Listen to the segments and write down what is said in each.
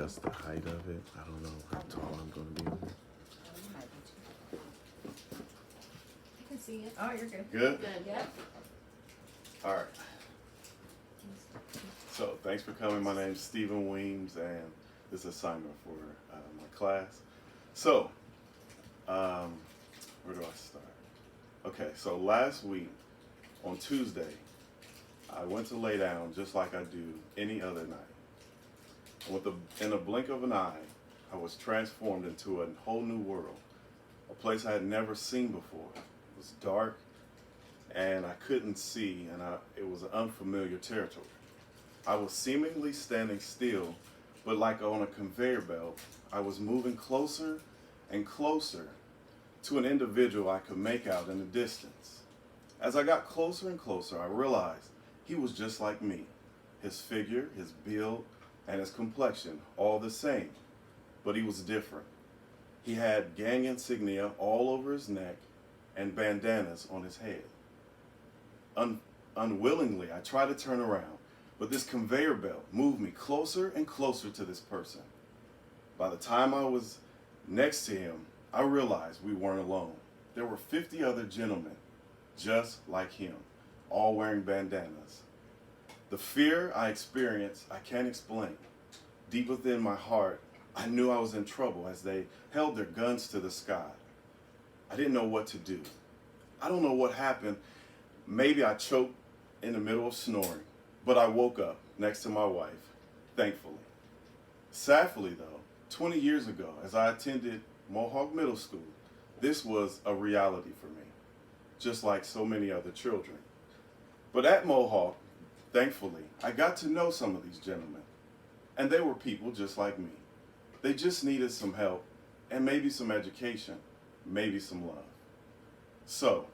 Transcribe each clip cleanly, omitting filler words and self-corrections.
adjust the height of it. I don't know how tall I'm going to be on it. I can see it. Oh, you're good. Good? Good, yep. All right. So thanks for coming. My name's Stephen Williams, and this assignment for my class. So, where do I start? Okay, so last week on Tuesday, I went to lay down just like I do any other night. In a blink of an eye, I was transformed into a whole new world, a place I had never seen before. It was dark, and I couldn't see, and it was unfamiliar territory. I was seemingly standing still, but like on a conveyor belt, I was moving closer and closer to an individual I could make out in the distance. As I got closer and closer, I realized he was just like me. His figure, his build, and his complexion, all the same, but he was different. He had gang insignia all over his neck and bandanas on his head. Unwillingly, I tried to turn around, but this conveyor belt moved me closer and closer to this person. By the time I was next to him, I realized we weren't alone. There were 50 other gentlemen just like him, all wearing bandanas. The fear I experienced, I can't explain. Deep within my heart, I knew I was in trouble as they held their guns to the sky. I didn't know what to do. I don't know what happened. Maybe I choked in the middle of snoring, but I woke up next to my wife, thankfully. Sadly, though, 20 years ago, as I attended Mohawk Middle School, this was a reality for me, just like so many other children. But at Mohawk, thankfully, I got to know some of these gentlemen, and they were people just like me. They just needed some help and maybe some education, maybe some love. So,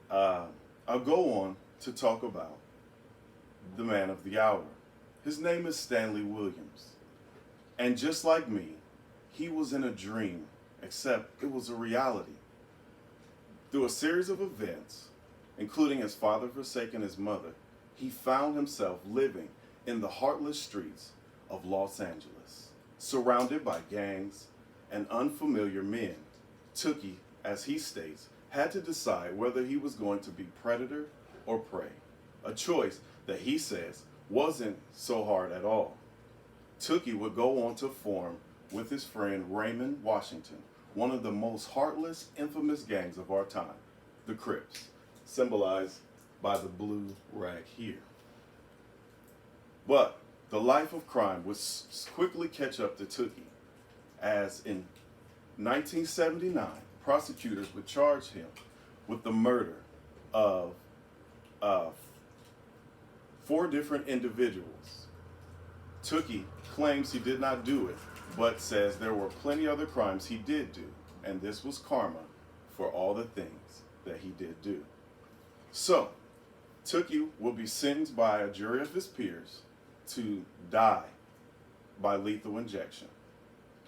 I'll go on to talk about the man of the hour. His name is Stanley Williams. And just like me, he was in a dream, except it was a reality. Through a series of events, including his father forsaking his mother, he found himself living in the heartless streets of Los Angeles, surrounded by gangs and unfamiliar men. Tookie, as he states, had to decide whether he was going to be predator or prey, a choice that he says wasn't so hard at all. Tookie would go on to form with his friend Raymond Washington, one of the most heartless, infamous gangs of our time, the Crips, symbolized by the blue rag here. But the life of crime would quickly catch up to Tookie, as in 1979, prosecutors would charge him with the murder of 4 different individuals. Tookie claims he did not do it, but says there were plenty other crimes he did do, and this was karma for all the things that he did do. So, Tookie will be sentenced by a jury of his peers to die by lethal injection.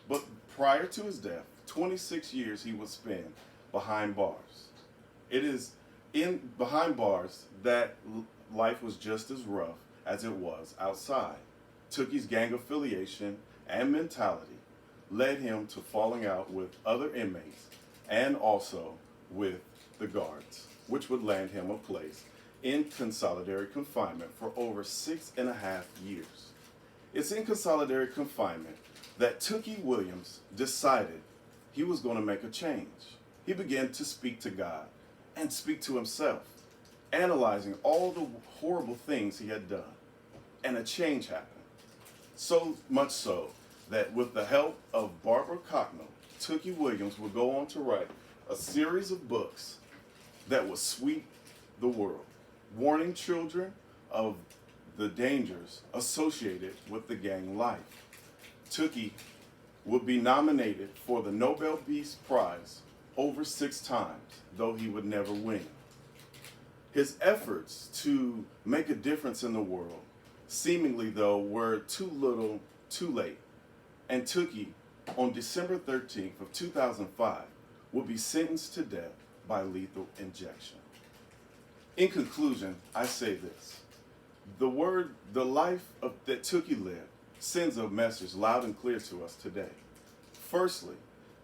But prior to his death, 26 years he would spend behind bars. It is behind bars that life was just as rough as it was outside. Tookie's gang affiliation and mentality led him to falling out with other inmates and also with the guards, which would land him a place in consolidated confinement for over 6.5 years. It's in consolidated confinement that Tookie Williams decided he was going to make a change. He began to speak to God and speak to himself, analyzing all the horrible things he had done. And a change happened. So much so that with the help of Barbara Cocknell, Tookie Williams would go on to write a series of books that would sweep the world, warning children of the dangers associated with the gang life. Tookie would be nominated for the Nobel Peace Prize over 6 times, though he would never win. His efforts to make a difference in the world, seemingly though, were too little, too late. And Tookie, on December 13th of 2005, would be sentenced to death by lethal injection. In conclusion, I say this. The life that Tookie lived sends a message loud and clear to us today. Firstly,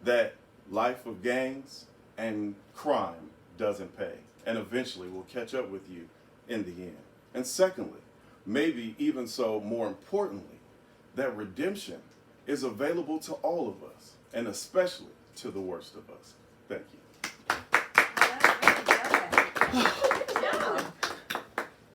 that life of gangs and crime doesn't pay, and eventually will catch up with you in the end. And secondly, maybe even so more importantly, that redemption is available to all of us, and especially to the worst of us. Thank you. Well, that's really good.